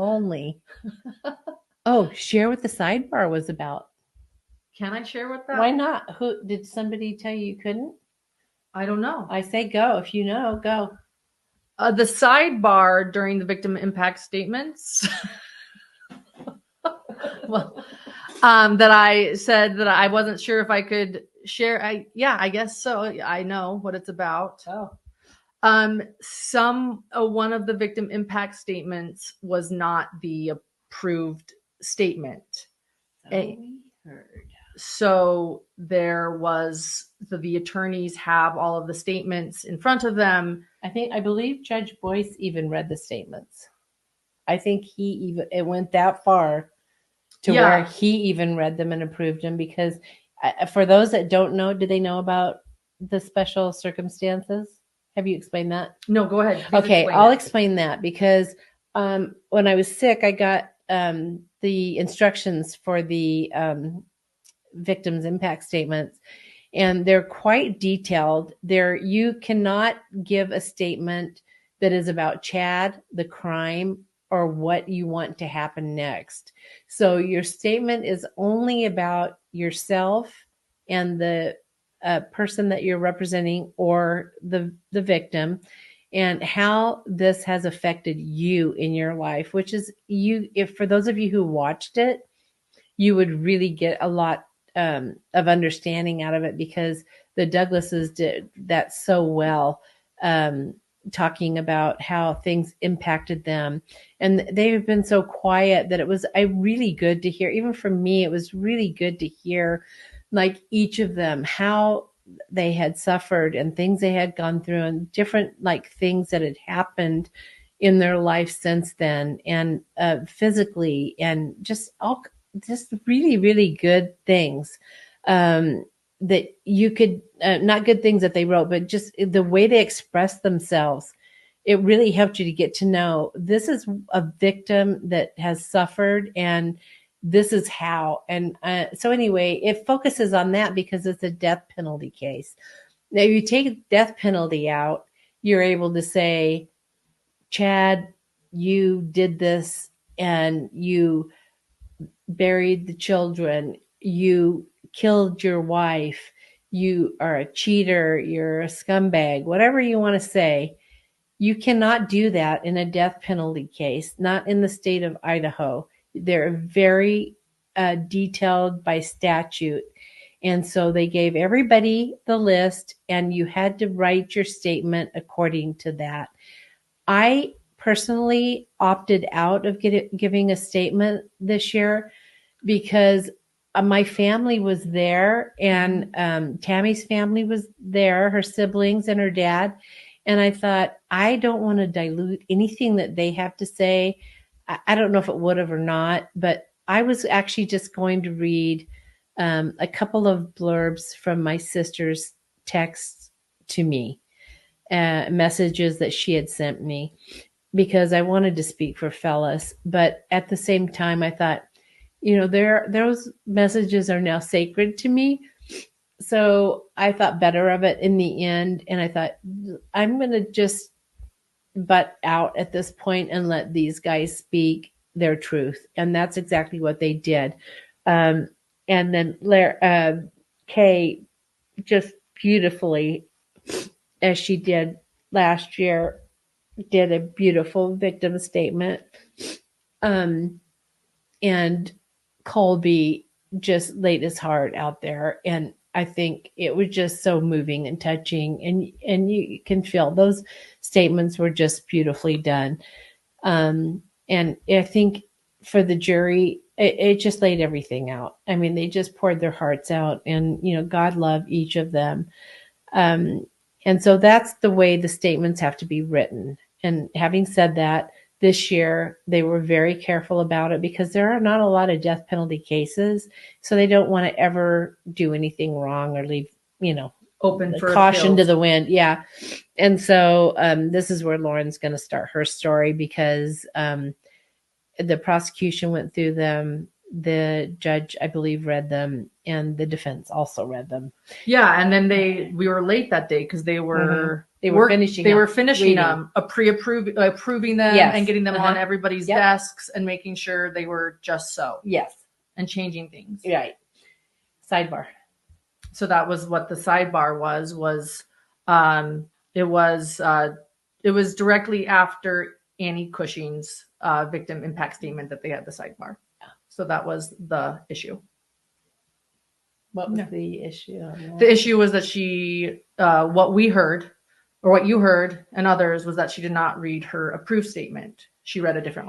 only. Oh, share what the sidebar was about. Can I share what that? Why not? Who did somebody tell you couldn't? I don't know. I say go. If you know, go. The sidebar during the victim impact statements. Well, that I said that I wasn't sure if I could share. I guess so. I know what it's about. Oh. One of the victim impact statements was not the approved statement. We heard. So the attorneys have all of the statements in front of them. I believe Judge Boyce even read the statements. I think it went that far to where he even read them and approved them, because for those that don't know, do they know about the special circumstances? Have you explained that? No, go ahead. Okay, I'll explain that, because when I was sick, I got the instructions for the victims impact statements, and they're quite detailed. You cannot give a statement that is about Chad, the crime, or what you want to happen next. So your statement is only about yourself and the person that you're representing, or the victim, and how this has affected you in your life, which is if for those of you who watched it, you would really get a lot of understanding out of it, because the Douglases did that so well, talking about how things impacted them. And they've been so quiet that it was really good to hear. Even for me, it was really good to hear, like, each of them, how they had suffered and things they had gone through, and different like things that had happened in their life since then, and physically, and just really, really good things that you could, not good things that they wrote, but just the way they expressed themselves. It really helped you to get to know, this is a victim that has suffered, and this is how. And so anyway, it focuses on that because it's a death penalty case. Now, if you take death penalty out, you're able to say, Chad, you did this, and you buried the children, you killed your wife, you are a cheater, you're a scumbag, whatever you want to say. You cannot do that in a death penalty case, not in the state of Idaho. They're very detailed by statute. And so they gave everybody the list, and you had to write your statement according to that. I personally opted out of giving a statement this year, because my family was there, and Tammy's family was there, her siblings and her dad. And I thought, I don't want to dilute anything that they have to say. I don't know if it would have or not, but I was actually just going to read a couple of blurbs from my sister's texts to me, messages that she had sent me, because I wanted to speak for Phyllis. But at the same time, I thought, those messages are now sacred to me. So I thought better of it in the end. And I thought, I'm going to just butt out at this point and let these guys speak their truth. And that's exactly what they did. And then Kay, just beautifully, as she did last year, did a beautiful victim statement. And Colby just laid his heart out there. And I think it was just so moving and touching, and you can feel those statements were just beautifully done. And I think for the jury, it just laid everything out. I mean, they just poured their hearts out, and, God loved each of them. And so that's the way the statements have to be written. And having said that, this year, they were very careful about it, because there are not a lot of death penalty cases. So they don't want to ever do anything wrong or leave, open for caution appeals to the wind. Yeah. And so this is where Lauren's going to start her story, because the prosecution went through them the judge, I believe, read them, and the defense also read them. Yeah, and then we were late that day because they were finishing. They were finishing them, approving them, Yes. and getting them on everybody's Yep. desks and making sure they were just so. Yes. And changing things. Right. Sidebar. So that was what the sidebar was. It was directly after Annie Cushing's victim impact statement that they had the sidebar. So that was the issue. What was the issue? The issue was that she, what we heard, or what you heard, and others, was that she did not read her approved statement. She read a different